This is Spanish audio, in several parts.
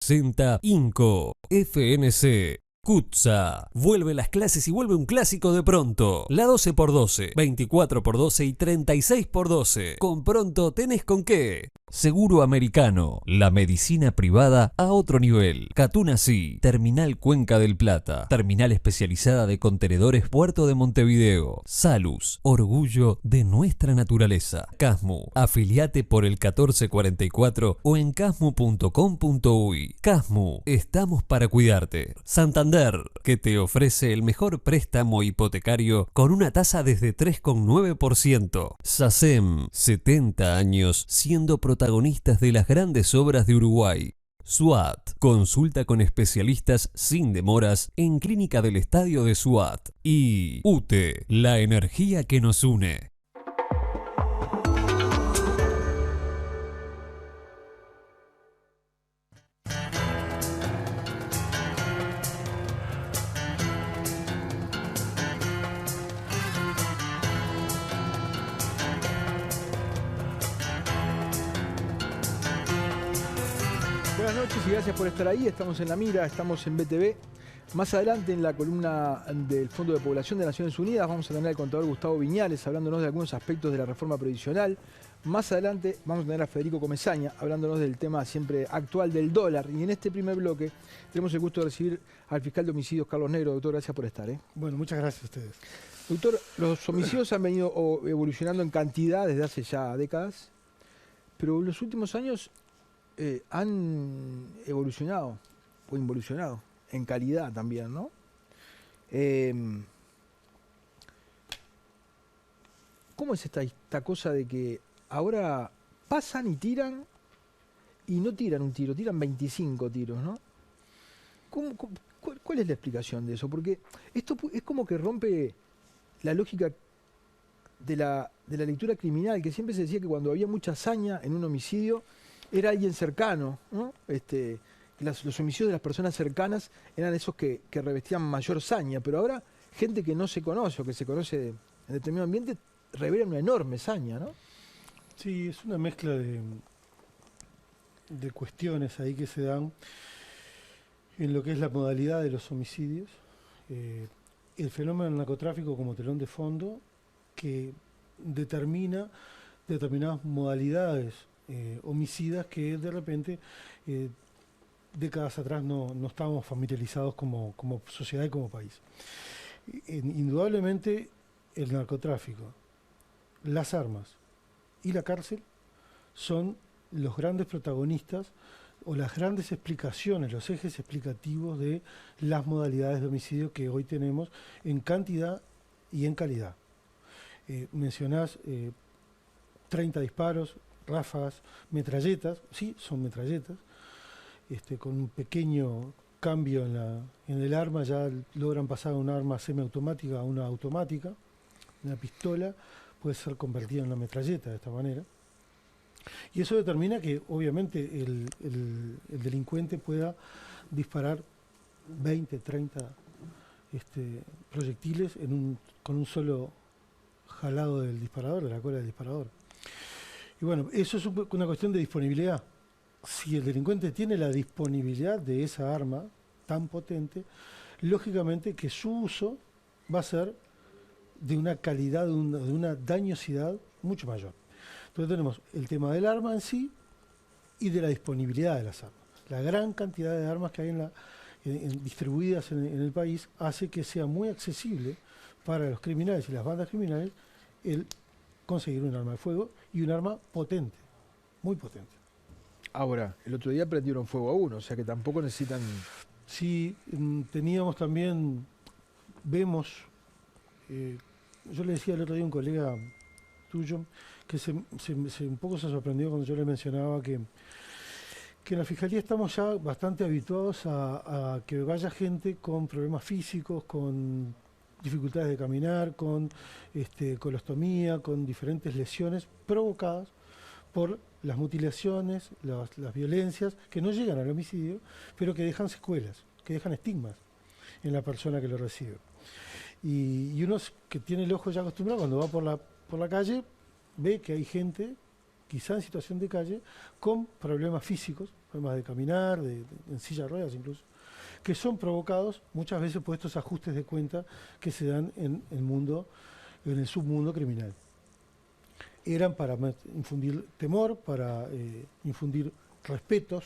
presenta INCO, FNC. CUTSA. Vuelve las clases y vuelve un clásico de Pronto. La 12x12, 24x12 y 36x12. Con Pronto tenés con qué. Seguro Americano. La medicina privada a otro nivel. Catunasí. Terminal Cuenca del Plata. Terminal especializada de contenedores Puerto de Montevideo. Salus. Orgullo de nuestra naturaleza. Casmu. Afiliate por el 1444 o en casmu.com.uy. Casmu. Estamos para cuidarte. Santander, que te ofrece el mejor préstamo hipotecario con una tasa desde 3,9%. SACEM, 70 años siendo protagonistas de las grandes obras de Uruguay. SWAT, consulta con especialistas sin demoras en Clínica del Estadio de SWAT. Y UTE, la energía que nos une. Buenas noches y gracias por estar ahí. Estamos en La Mira, estamos en BTV. Más adelante en la columna del Fondo de Población de Naciones Unidas vamos a tener al contador Gustavo Viñales hablándonos de algunos aspectos de la reforma previsional. Más adelante vamos a tener a Federico Comesaña hablándonos del tema siempre actual del dólar. Y en este primer bloque tenemos el gusto de recibir al fiscal de homicidios Carlos Negro. Doctor, gracias por estar. Bueno, muchas gracias a ustedes. Doctor, los homicidios han venido evolucionando en cantidad desde hace ya décadas, pero en los últimos años han evolucionado o involucionado en calidad también, ¿no? ¿Cómo es esta cosa de que ahora pasan y tiran y no tiran un tiro, tiran 25 tiros, ¿no? ¿Cuál es la explicación de eso? Porque esto es como que rompe la lógica de la lectura criminal, que siempre se decía que cuando había mucha hazaña en un homicidio era alguien cercano, ¿no? Los homicidios de las personas cercanas eran esos que revestían mayor saña, pero ahora gente que no se conoce o que se conoce en determinado ambiente revela una enorme saña, ¿no? Sí, es una mezcla de cuestiones ahí que se dan en lo que es la modalidad de los homicidios, el fenómeno del narcotráfico como telón de fondo que determina determinadas modalidades homicidas que de repente décadas atrás no estábamos familiarizados como sociedad y como país. Indudablemente el narcotráfico, las armas y la cárcel son los grandes protagonistas o las grandes explicaciones, los ejes explicativos de las modalidades de homicidio que hoy tenemos en cantidad y en calidad. Mencionás 30 disparos, ráfagas, metralletas, sí, son metralletas, con un pequeño cambio en el arma ya logran pasar de una arma semiautomática a una automática. Una pistola puede ser convertida en una metralleta de esta manera. Y eso determina que obviamente el delincuente pueda disparar 20, 30 proyectiles con un solo jalado del disparador, de la cola del disparador. Y bueno, eso es una cuestión de disponibilidad. Si el delincuente tiene la disponibilidad de esa arma tan potente, lógicamente que su uso va a ser de una calidad, de una dañosidad mucho mayor. Entonces tenemos el tema del arma en sí y de la disponibilidad de las armas. La gran cantidad de armas que hay distribuidas en el país hace que sea muy accesible para los criminales y las bandas criminales el conseguir un arma de fuego y un arma potente, muy potente. Ahora, el otro día prendieron fuego a uno, o sea que tampoco necesitan... Sí, teníamos también, vemos, yo le decía el otro día a un colega tuyo que un poco se sorprendió cuando yo le mencionaba que en la Fiscalía estamos ya bastante habituados a que vaya gente con problemas físicos, con dificultades de caminar, con colostomía, con diferentes lesiones provocadas por las mutilaciones, las violencias, que no llegan al homicidio, pero que dejan secuelas, que dejan estigmas en la persona que lo recibe. Y uno que tiene el ojo ya acostumbrado, cuando va por la calle, ve que hay gente, quizá en situación de calle, con problemas físicos, problemas de caminar, en silla de ruedas incluso, que son provocados muchas veces por estos ajustes de cuenta que se dan en el submundo criminal. Eran para infundir temor, para infundir respetos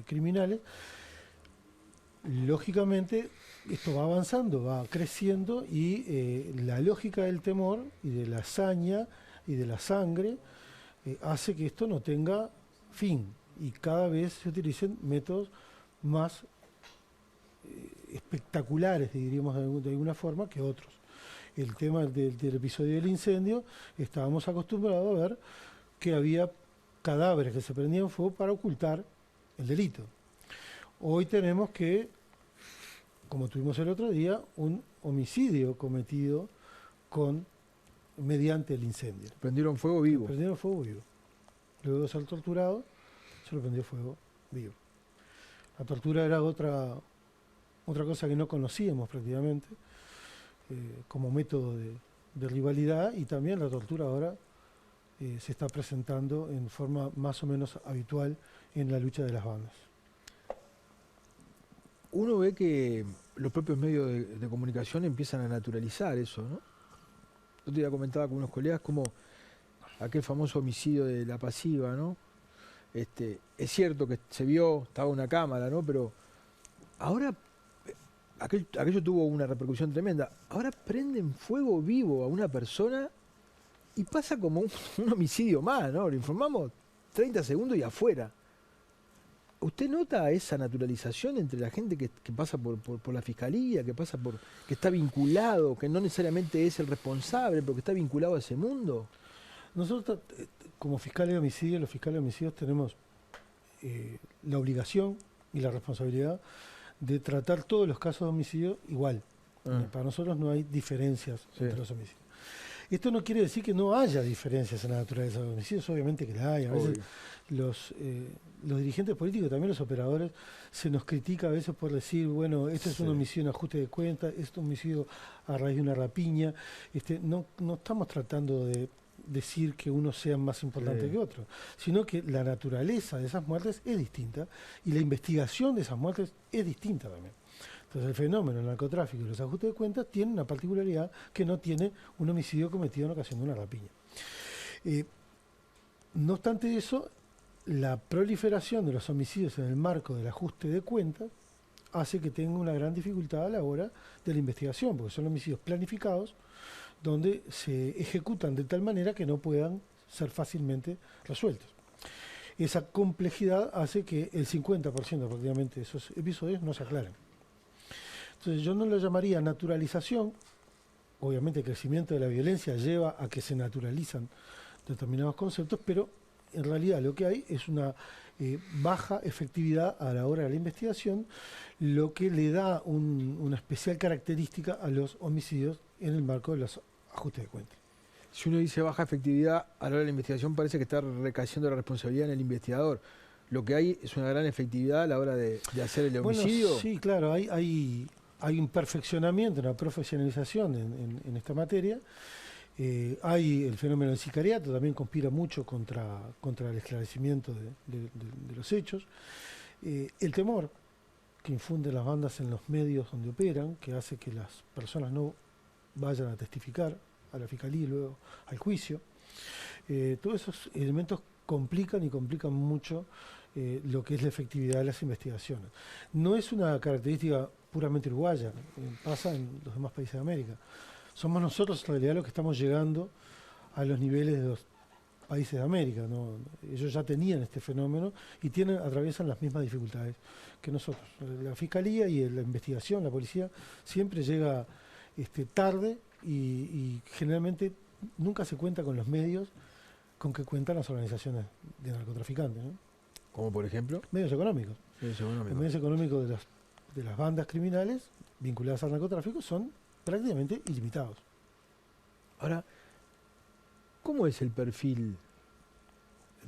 criminales. Lógicamente, esto va avanzando, va creciendo y la lógica del temor y de la hazaña y de la sangre hace que esto no tenga fin y cada vez se utilicen métodos más espectaculares, diríamos de alguna forma, que otros. El tema del episodio del incendio, estábamos acostumbrados a ver que había cadáveres que se prendían fuego para ocultar el delito. Hoy tenemos que, como tuvimos el otro día, un homicidio cometido mediante el incendio. Prendieron fuego vivo. Prendieron fuego vivo. Luego de ser torturado, se lo prendió fuego vivo. La tortura era otra cosa que no conocíamos prácticamente, como método de rivalidad, y también la tortura ahora se está presentando en forma más o menos habitual en la lucha de las bandas. Uno ve que los propios medios de comunicación empiezan a naturalizar eso, ¿no? Yo te comentaba con unos colegas como aquel famoso homicidio de La Pasiva, ¿no? Es cierto que se vio, estaba una cámara, ¿no? Pero ahora aquello tuvo una repercusión tremenda. Ahora prenden fuego vivo a una persona y pasa como un homicidio más, ¿no? Lo informamos 30 segundos y afuera. ¿Usted nota esa naturalización entre la gente que pasa por la fiscalía, que está vinculado, que no necesariamente es el responsable, pero que está vinculado a ese mundo? Nosotros, como fiscales de homicidio, los fiscales de homicidios tenemos la obligación y la responsabilidad de tratar todos los casos de homicidio igual. Para nosotros no hay diferencias entre los homicidios. Esto no quiere decir que no haya diferencias en la naturaleza de los homicidios, obviamente que la hay. A veces los dirigentes políticos, también los operadores, se nos critica a veces por decir, bueno, este es un homicidio en ajuste de cuenta, este es un homicidio a raíz de una rapiña. No estamos tratando de decir que uno sea más importante que otro, sino que la naturaleza de esas muertes es distinta y la investigación de esas muertes es distinta también. Entonces el fenómeno del narcotráfico y los ajustes de cuentas tienen una particularidad que no tiene un homicidio cometido en ocasión de una rapiña. No obstante eso, la proliferación de los homicidios en el marco del ajuste de cuentas hace que tenga una gran dificultad a la hora de la investigación, porque son homicidios planificados donde se ejecutan de tal manera que no puedan ser fácilmente resueltos. Esa complejidad hace que el 50% prácticamente de esos episodios no se aclaren. Entonces yo no lo llamaría naturalización. Obviamente el crecimiento de la violencia lleva a que se naturalizan determinados conceptos, pero en realidad lo que hay es una baja efectividad a la hora de la investigación, lo que le da una especial característica a los homicidios en el marco de los ajustes de cuentas. Si uno dice baja efectividad a la hora de la investigación, parece que está recayendo la responsabilidad en el investigador. Lo que hay es una gran efectividad a la hora de hacer el homicidio. Bueno, sí, claro, hay un perfeccionamiento, una profesionalización en esta materia. Hay el fenómeno del sicariato, también conspira mucho contra el esclarecimiento de los hechos. El temor que infunden las bandas en los medios donde operan, que hace que las personas no vayan a testificar a la fiscalía y luego al juicio. Todos esos elementos complican mucho lo que es la efectividad de las investigaciones. No es una característica puramente uruguaya, pasa en los demás países de América. Somos nosotros en realidad los que estamos llegando a los niveles de los países de América, ¿no? Ellos ya tenían este fenómeno y atraviesan las mismas dificultades que nosotros. La fiscalía y la investigación, la policía, siempre llega tarde y generalmente nunca se cuenta con los medios con que cuentan las organizaciones de narcotraficantes, ¿no? Como por ejemplo medios económicos. Medios económicos. Los medios económicos de las bandas criminales vinculadas al narcotráfico son prácticamente ilimitados. Ahora, ¿cómo es el perfil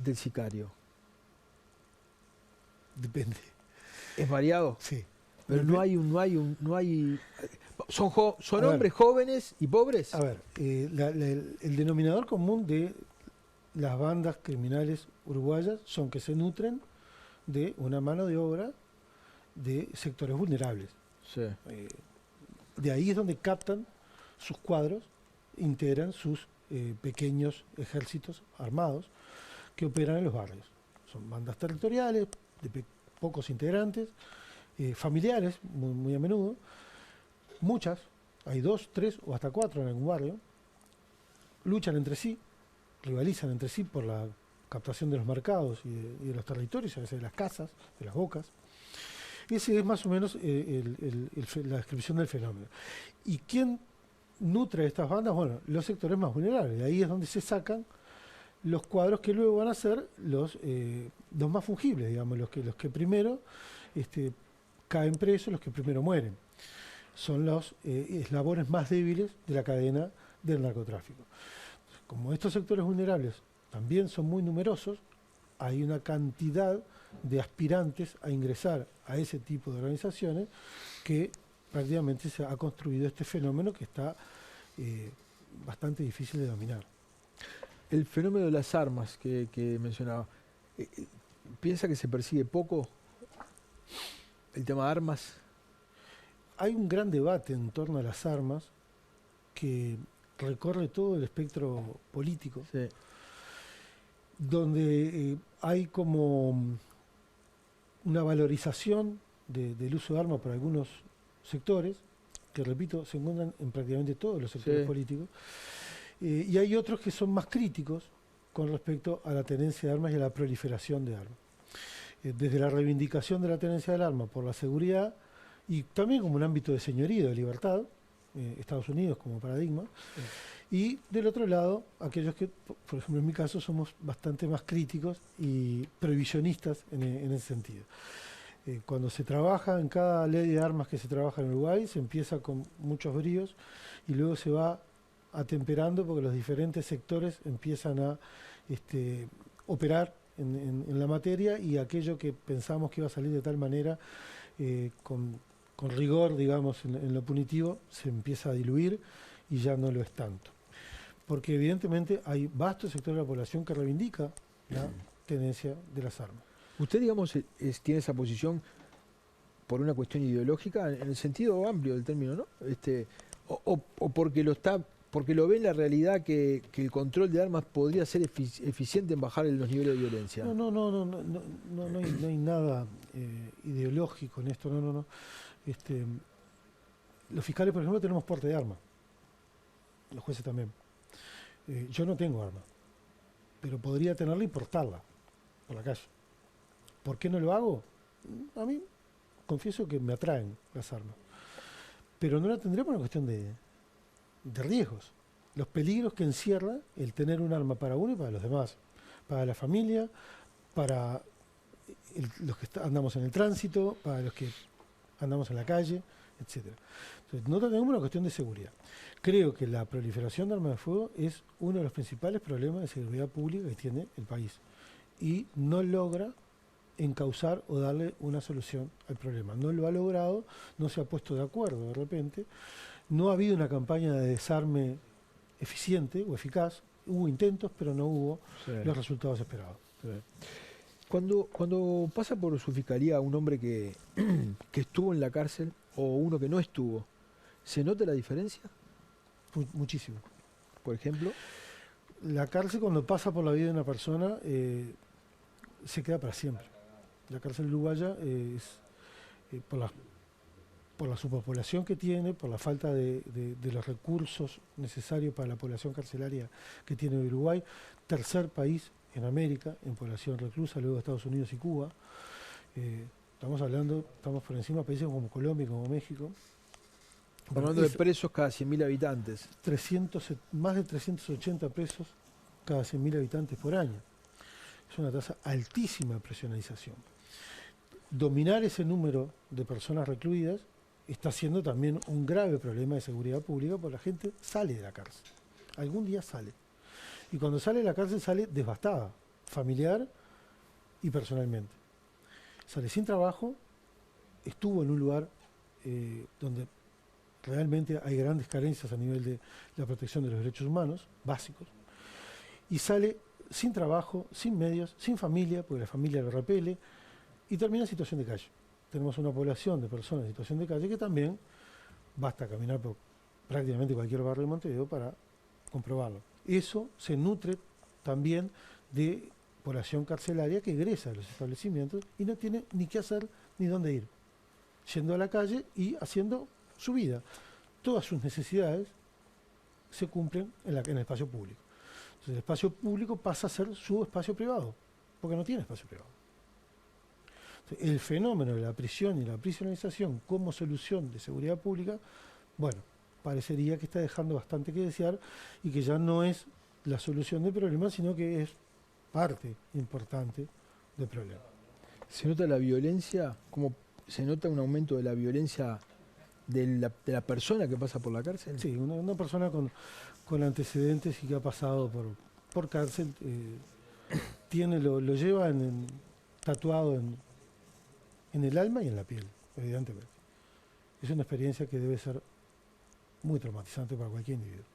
del sicario? Depende. ¿Es variado? Sí. Pero no hay. ¿Son hombres jóvenes y pobres? A ver, el denominador común de las bandas criminales uruguayas son que se nutren de una mano de obra de sectores vulnerables. Sí. De ahí es donde captan sus cuadros, integran sus pequeños ejércitos armados que operan en los barrios. Son bandas territoriales de pocos integrantes, familiares muy a menudo, muchas, hay 2, 3 o hasta 4 en algún barrio, luchan entre sí, rivalizan entre sí por la captación de los mercados y de los territorios, a veces de las casas, de las bocas. Ese es más o menos la descripción del fenómeno. ¿Y quién nutre estas bandas? Bueno, los sectores más vulnerables. De ahí es donde se sacan los cuadros que luego van a ser los más fungibles, digamos, los que primero caen presos, los que primero mueren. Son los eslabones más débiles de la cadena del narcotráfico. Como estos sectores vulnerables también son muy numerosos, hay una cantidad de aspirantes a ingresar a ese tipo de organizaciones que prácticamente se ha construido este fenómeno que está bastante difícil de dominar. El fenómeno de las armas que mencionaba, ¿piensa que se persigue poco el tema de armas? Hay un gran debate en torno a las armas que recorre todo el espectro político, Sí. donde hay como una valorización del uso de armas por algunos sectores, que repito, se encuentran en prácticamente todos los sectores Sí. políticos, y hay otros que son más críticos con respecto a la tenencia de armas y a la proliferación de armas. Desde la reivindicación de la tenencia del arma por la seguridad y también como un ámbito de señorío, de libertad, Estados Unidos como paradigma, y del otro lado, aquellos que, por ejemplo en mi caso, somos bastante más críticos y prohibicionistas en ese sentido. Cuando se trabaja en cada ley de armas que se trabaja en Uruguay, se empieza con muchos bríos y luego se va atemperando porque los diferentes sectores empiezan a operar en la materia, y aquello que pensamos que iba a salir de tal manera con rigor, digamos, en lo punitivo, se empieza a diluir y ya no lo es tanto. Porque evidentemente hay vastos sectores de la población que reivindica la tenencia de las armas. ¿Usted, digamos, tiene esa posición por una cuestión ideológica, en el sentido amplio del término, ¿no? O porque lo ve en la realidad que el control de armas podría ser eficiente en bajar los niveles de violencia? No hay nada ideológico en esto, no. Los fiscales, por ejemplo, tenemos porte de arma. Los jueces también. Yo no tengo arma, pero podría tenerla y portarla por la calle. ¿Por qué no lo hago? A mí, confieso que me atraen las armas. Pero no la tendría por una cuestión de riesgos. Los peligros que encierra el tener un arma para uno y para los demás. Para la familia, para los que andamos en el tránsito, para los que andamos en la calle, etc. Entonces, no tenemos una cuestión de seguridad. Creo que la proliferación de armas de fuego es uno de los principales problemas de seguridad pública que tiene el país. Y no logra encauzar o darle una solución al problema. No lo ha logrado, no se ha puesto de acuerdo de repente, no ha habido una campaña de desarme eficiente o eficaz, hubo intentos, pero no hubo los resultados esperados. Sí. Cuando pasa por su fiscalía un hombre que estuvo en la cárcel o uno que no estuvo, ¿se nota la diferencia? Muchísimo. Por ejemplo, la cárcel, cuando pasa por la vida de una persona, se queda para siempre. La cárcel uruguaya es por la superpoblación que tiene, por la falta de los recursos necesarios para la población carcelaria que tiene Uruguay, tercer país en América en población reclusa, luego de Estados Unidos y Cuba. Estamos por encima de países como Colombia, como México. hablando de presos cada 100.000 habitantes. Más de 380 presos cada 100.000 habitantes por año. Es una tasa altísima de presionalización. Dominar ese número de personas recluidas está siendo también un grave problema de seguridad pública, porque la gente sale de la cárcel. Algún día sale. Y cuando sale de la cárcel sale devastada, familiar y personalmente. Sale sin trabajo, estuvo en un lugar donde realmente hay grandes carencias a nivel de la protección de los derechos humanos básicos, y sale sin trabajo, sin medios, sin familia, porque la familia lo repele, y termina en situación de calle. Tenemos una población de personas en situación de calle que también basta caminar por prácticamente cualquier barrio de Montevideo para comprobarlo. Eso se nutre también de población carcelaria que egresa de los establecimientos y no tiene ni qué hacer ni dónde ir, yendo a la calle y haciendo su vida. Todas sus necesidades se cumplen en el espacio público. Entonces el espacio público pasa a ser su espacio privado, porque no tiene espacio privado. Entonces, el fenómeno de la prisión y la prisionalización como solución de seguridad pública, bueno, parecería que está dejando bastante que desear y que ya no es la solución del problema, sino que es parte importante del problema. ¿Se nota la violencia? ¿Cómo se nota un aumento de la violencia de la persona que pasa por la cárcel? Sí, una persona con antecedentes y que ha pasado por cárcel, lo lleva tatuado en el alma y en la piel, evidentemente. Es una experiencia que debe ser muy traumatizante para cualquier individuo.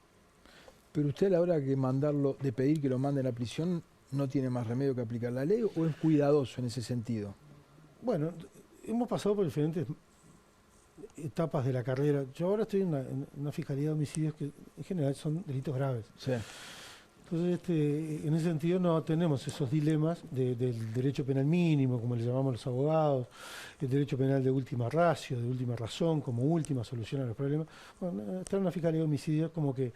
Pero usted a la hora de pedir que lo manden a la prisión, ¿no tiene más remedio que aplicar la ley o es cuidadoso en ese sentido? Bueno, hemos pasado por diferentes etapas de la carrera. Yo ahora estoy en una fiscalía de homicidios que en general son delitos graves. Sí. Entonces, en ese sentido no tenemos esos dilemas del derecho penal mínimo, como le llamamos los abogados, el derecho penal de última ratio, de última razón, como última solución a los problemas. Bueno, estar en una fiscalía de homicidios como que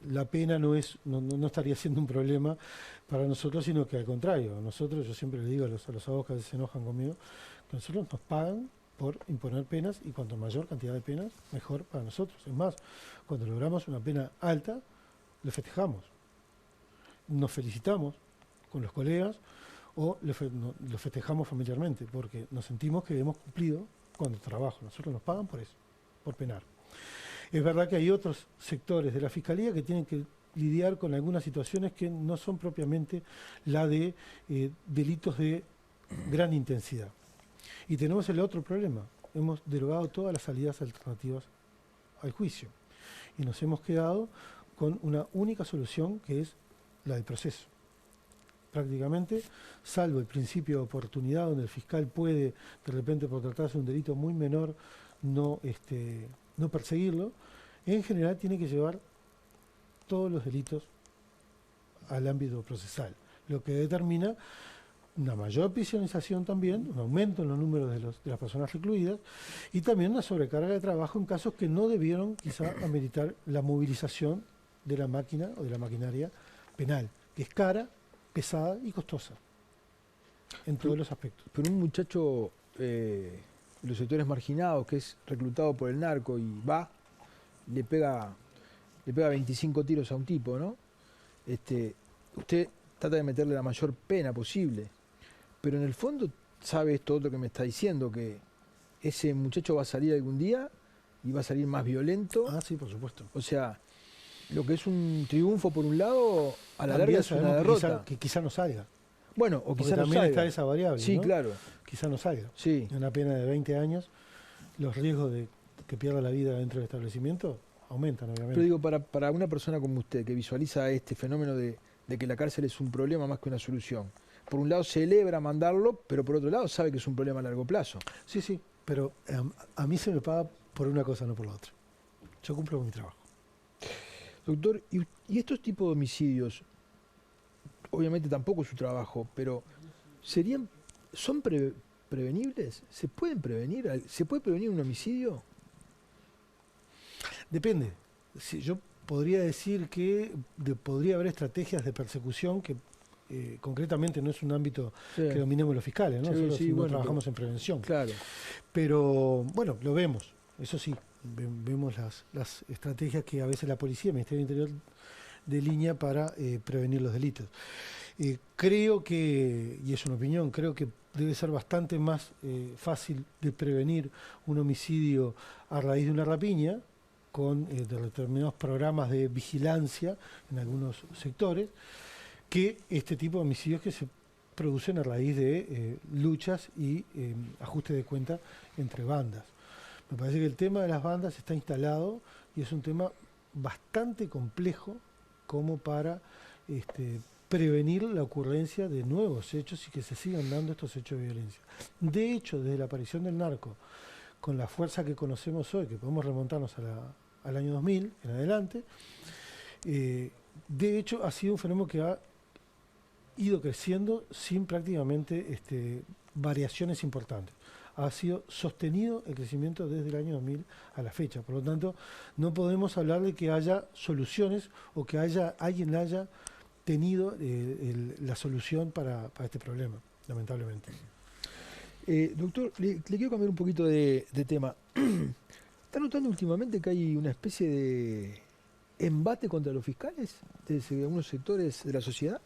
la pena no estaría siendo un problema para nosotros, sino que al contrario. Nosotros, yo siempre le digo a los abogados que a veces se enojan conmigo, que nosotros nos pagan por imponer penas y cuanto mayor cantidad de penas, mejor para nosotros. Es más, cuando logramos una pena alta, le festejamos, nos felicitamos con los colegas o lo festejamos familiarmente porque nos sentimos que hemos cumplido con el trabajo. Nosotros nos pagan por eso, por penar. Es verdad que hay otros sectores de la Fiscalía que tienen que lidiar con algunas situaciones que no son propiamente la de delitos de gran intensidad. Y tenemos el otro problema. Hemos derogado todas las salidas alternativas al juicio y nos hemos quedado con una única solución que es la del proceso. Prácticamente, salvo el principio de oportunidad donde el fiscal puede, de repente por tratarse de un delito muy menor, no perseguirlo, en general tiene que llevar todos los delitos al ámbito procesal, lo que determina una mayor prisionalización también, un aumento en los números de las personas recluidas y también una sobrecarga de trabajo en casos que no debieron quizá ameritar la movilización de la máquina o de la maquinaria penal, que es cara, pesada y costosa en todos los aspectos. Pero un muchacho de los sectores marginados que es reclutado por el narco y le pega 25 tiros a un tipo, ¿no? Usted trata de meterle la mayor pena posible, pero en el fondo sabe esto otro que me está diciendo, que ese muchacho va a salir algún día y va a salir más violento. Ah, sí, por supuesto. O sea, lo que es un triunfo por un lado, a la larga es una derrota. Que quizá no salga. Bueno, o quizá no también salga. está esa variable, Sí, ¿no? claro. Quizá no salga. Sí. En una pena de 20 años, los riesgos de que pierda la vida dentro del establecimiento aumentan, obviamente. Pero digo, para una persona como usted, que visualiza este fenómeno de que la cárcel es un problema más que una solución, por un lado celebra mandarlo, pero por otro lado sabe que es un problema a largo plazo. Sí, sí, pero a mí se me paga por una cosa, no por la otra. Yo cumplo con mi trabajo. Doctor, ¿y estos tipos de homicidios, obviamente tampoco es su trabajo, pero son prevenibles? ¿Se pueden prevenir? ¿Se puede prevenir un homicidio? Depende. Si yo podría decir que podría haber estrategias de persecución que concretamente no es un ámbito que dominemos los fiscales, ¿no? Nosotros trabajamos en prevención. Claro. Pero bueno, lo vemos, eso sí, vemos las estrategias que a veces la policía, el Ministerio del Interior delinea para prevenir los delitos. Creo que, y es una opinión, creo que debe ser bastante más fácil de prevenir un homicidio a raíz de una rapiña, con determinados programas de vigilancia en algunos sectores, que este tipo de homicidios que se producen a raíz de luchas y ajuste de cuenta entre bandas. Me parece que el tema de las bandas está instalado y es un tema bastante complejo como para prevenir la ocurrencia de nuevos hechos y que se sigan dando estos hechos de violencia. De hecho, desde la aparición del narco, con la fuerza que conocemos hoy, que podemos remontarnos al año 2000 en adelante, de hecho ha sido un fenómeno que ha ido creciendo sin prácticamente variaciones importantes. Ha sido sostenido el crecimiento desde el año 2000 a la fecha. Por lo tanto, no podemos hablar de que haya soluciones o que alguien haya tenido la solución para este problema, lamentablemente. Doctor, le quiero cambiar un poquito de tema. ¿Está notando últimamente que hay una especie de embate contra los fiscales desde algunos sectores de la sociedad?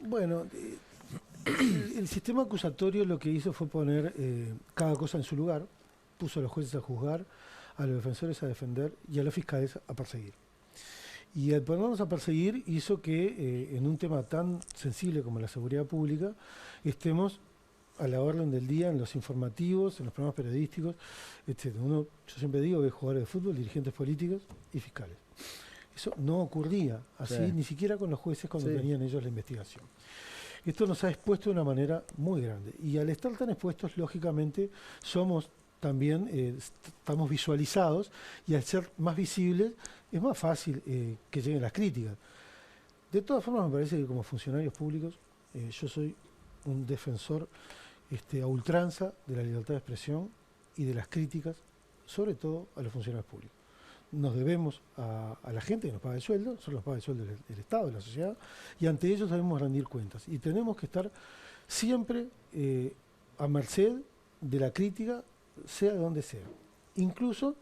Bueno, el sistema acusatorio lo que hizo fue poner cada cosa en su lugar, puso a los jueces a juzgar, a los defensores a defender y a los fiscales a perseguir. Y al ponernos a perseguir hizo que en un tema tan sensible como la seguridad pública estemos a la orden del día en los informativos, en los programas periodísticos, etc. Yo siempre digo que jugadores de fútbol, dirigentes políticos y fiscales. Eso no ocurría así, Sí. ni siquiera con los jueces cuando Sí. tenían ellos la investigación. Esto nos ha expuesto de una manera muy grande. Y al estar tan expuestos, lógicamente, somos también, estamos visualizados, y al ser más visibles, es más fácil que lleguen las críticas. De todas formas, me parece que como funcionarios públicos, yo soy un defensor a ultranza de la libertad de expresión y de las críticas, sobre todo a los funcionarios públicos. Nos debemos a la gente que nos paga el sueldo, nosotros nos paga el sueldo el Estado, de la sociedad, y ante ellos debemos rendir cuentas. Y tenemos que estar siempre a merced de la crítica, sea de donde sea. Incluso,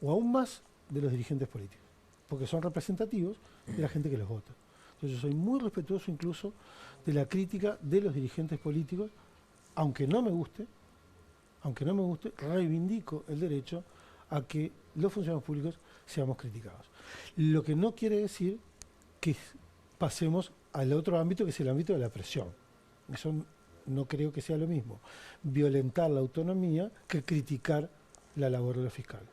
o aún más, de los dirigentes políticos, porque son representativos de la gente que los vota. Entonces yo soy muy respetuoso incluso de la crítica de los dirigentes políticos, aunque no me guste, reivindico el derecho a que los funcionarios públicos seamos criticados. Lo que no quiere decir que pasemos al otro ámbito, que es el ámbito de la presión. Eso no creo que sea lo mismo. Violentar la autonomía que criticar la labor de los fiscales.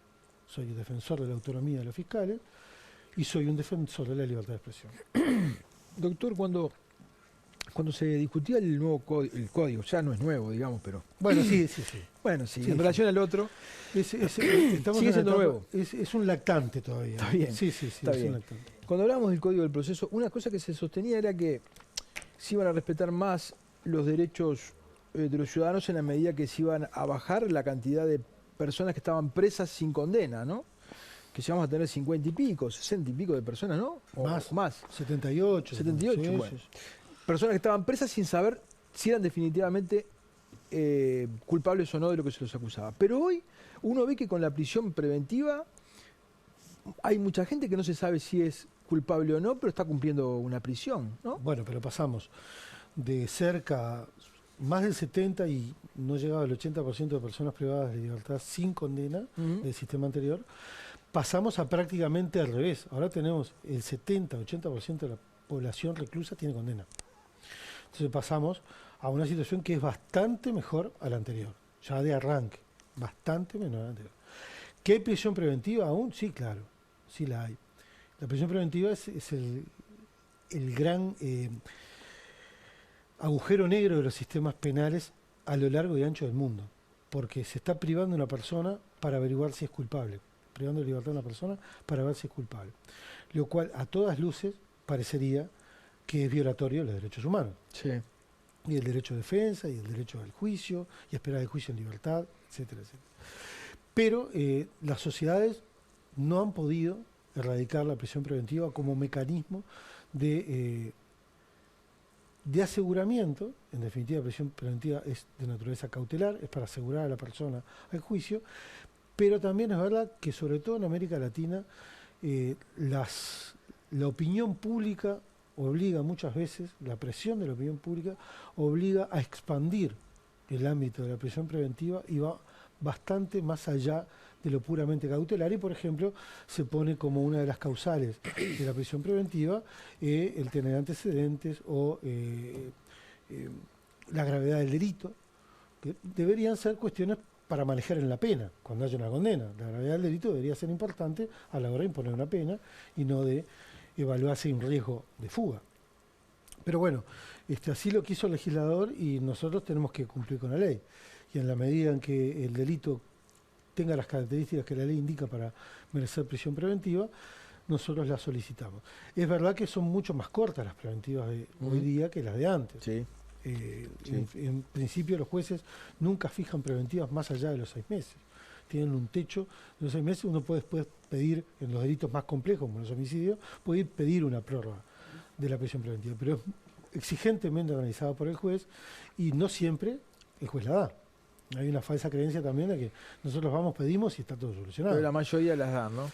Soy un defensor de la autonomía de los fiscales y soy un defensor de la libertad de expresión. Doctor, cuando se discutía el nuevo el código, ya no es nuevo, digamos, pero... Bueno, sí. Bueno, sí, Sí, en relación al otro, Estamos Sigue en la siendo etapa- nuevo. Es un lactante todavía. Está bien, Sí, está es bien. un lactante. cuando hablábamos del código del proceso, una cosa que se sostenía era que se iban a respetar más los derechos de los ciudadanos en la medida que se iban a bajar la cantidad de personas que estaban presas sin condena, ¿no? Que si vamos a tener 50 y pico, 60 y pico de personas, ¿no? O más. 78. 78, sí, bueno. sí. Personas que estaban presas sin saber si eran definitivamente culpables o no de lo que se los acusaba. Pero hoy uno ve que con la prisión preventiva hay mucha gente que no se sabe si es culpable o no, pero está cumpliendo una prisión, ¿no? Bueno, pero pasamos de cerca, más del 70 y no llegaba al 80% de personas privadas de libertad sin condena del sistema anterior, pasamos a prácticamente al revés. Ahora tenemos el 70-80% de la población reclusa tiene condena. Entonces pasamos a una situación que es bastante mejor a la anterior, ya de arranque, bastante menor a la anterior. ¿Que hay prisión preventiva aún? Sí, claro, sí la hay. La prisión preventiva es el gran agujero negro de los sistemas penales a lo largo y ancho del mundo, porque se está privando a una persona para averiguar si es culpable, privando de libertad a una persona para ver si es culpable, lo cual a todas luces parecería que es violatorio de los derechos humanos, Sí. y el derecho de defensa, y el derecho al juicio, y esperar el juicio en libertad, etcétera, etcétera. Pero las sociedades no han podido erradicar la prisión preventiva como mecanismo de aseguramiento. En definitiva, la prisión preventiva es de naturaleza cautelar, es para asegurar a la persona al juicio, pero también es verdad que sobre todo en América Latina la opinión pública obliga muchas veces, la presión de la opinión pública obliga a expandir el ámbito de la prisión preventiva y va bastante más allá de lo puramente cautelar, y por ejemplo se pone como una de las causales de la prisión preventiva el tener antecedentes o la gravedad del delito, que deberían ser cuestiones para manejar en la pena cuando haya una condena. La gravedad del delito debería ser importante a la hora de imponer una pena y no de evaluar si hay un riesgo de fuga. Pero bueno, así lo quiso el legislador y nosotros tenemos que cumplir con la ley. Y en la medida en que el delito tenga las características que la ley indica para merecer prisión preventiva, nosotros la solicitamos. Es verdad que son mucho más cortas las preventivas de hoy día que las de antes. Sí. En principio los jueces nunca fijan preventivas más allá de los 6 meses. Tienen un techo de los 6 meses, uno puede después pedir, en los delitos más complejos como los homicidios, puede pedir una prórroga de la prisión preventiva, pero es exigentemente analizada por el juez y no siempre el juez la da. Hay una falsa creencia también de que nosotros vamos, pedimos y está todo solucionado. Pero la mayoría las dan, ¿no?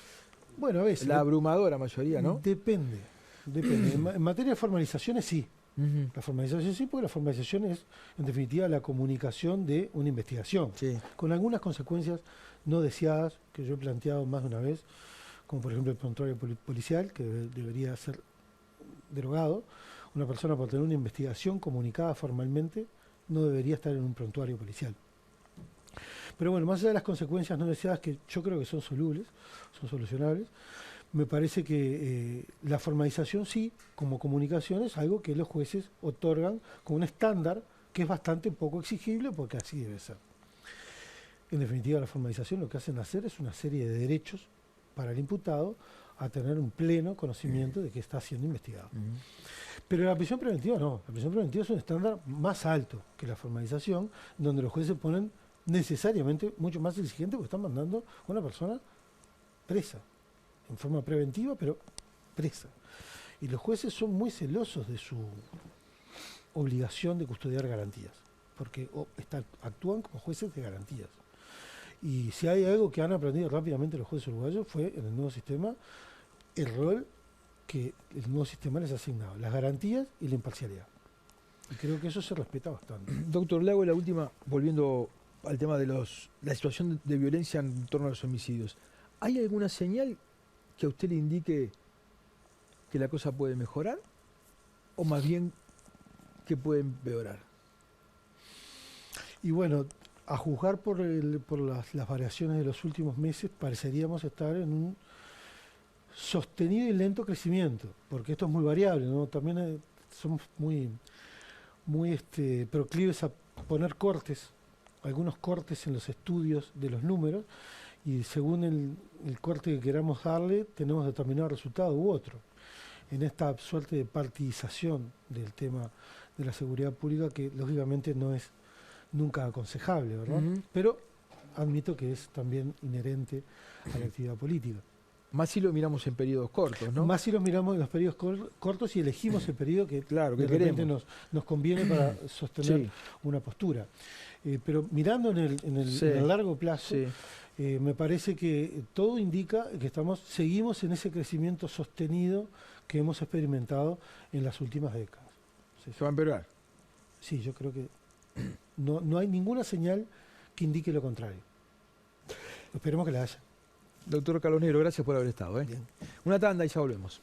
Bueno, a veces. La abrumadora mayoría, ¿no? Depende. En materia de formalizaciones sí. La formalización sí, porque la formalización es, en definitiva, la comunicación de una investigación, Sí. con algunas consecuencias no deseadas que yo he planteado más de una vez, como por ejemplo el prontuario policial, que debería ser derogado. Una persona por tener una investigación comunicada formalmente no debería estar en un prontuario policial. Pero bueno, más allá de las consecuencias no deseadas, que yo creo que son solubles, son solucionables, me parece que la formalización sí, como comunicación, es algo que los jueces otorgan como un estándar que es bastante poco exigible porque así debe ser. En definitiva, la formalización lo que hacen hacer es una serie de derechos para el imputado a tener un pleno conocimiento de que está siendo investigado. Pero la prisión preventiva no, la prisión preventiva es un estándar más alto que la formalización, donde los jueces ponen necesariamente mucho más exigente porque están mandando a una persona presa, en forma preventiva, pero presa. Y los jueces son muy celosos de su obligación de custodiar garantías, porque actúan como jueces de garantías. Y si hay algo que han aprendido rápidamente los jueces uruguayos fue, en el nuevo sistema, el rol que el nuevo sistema les ha asignado, las garantías y la imparcialidad. Y creo que eso se respeta bastante. Doctor, le hago la última, volviendo al tema de la situación de violencia en torno a los homicidios. ¿Hay alguna señal que a usted le indique que la cosa puede mejorar? ¿O más bien que puede empeorar? Y bueno, a juzgar por las variaciones de los últimos meses, pareceríamos estar en un sostenido y lento crecimiento, porque esto es muy variable, ¿no? También somos muy proclives a poner cortes, algunos cortes en los estudios de los números, y según el corte que queramos darle, tenemos determinado resultado u otro. En esta suerte de partidización del tema de la seguridad pública, que lógicamente no es nunca aconsejable, ¿verdad? Pero admito que es también inherente a la actividad política. Más si lo miramos en periodos cortos, ¿no? Más si los miramos en los periodos cortos y elegimos el periodo que, claro, que de repente queremos. nos conviene para sostener una postura. Pero mirando en el largo plazo, me parece que todo indica que seguimos en ese crecimiento sostenido que hemos experimentado en las últimas décadas. ¿Se va a empeorar? Sí, yo creo que no hay ninguna señal que indique lo contrario. Esperemos que la haya. Doctor Carlos Negro, gracias por haber estado. Bien. Una tanda y ya volvemos.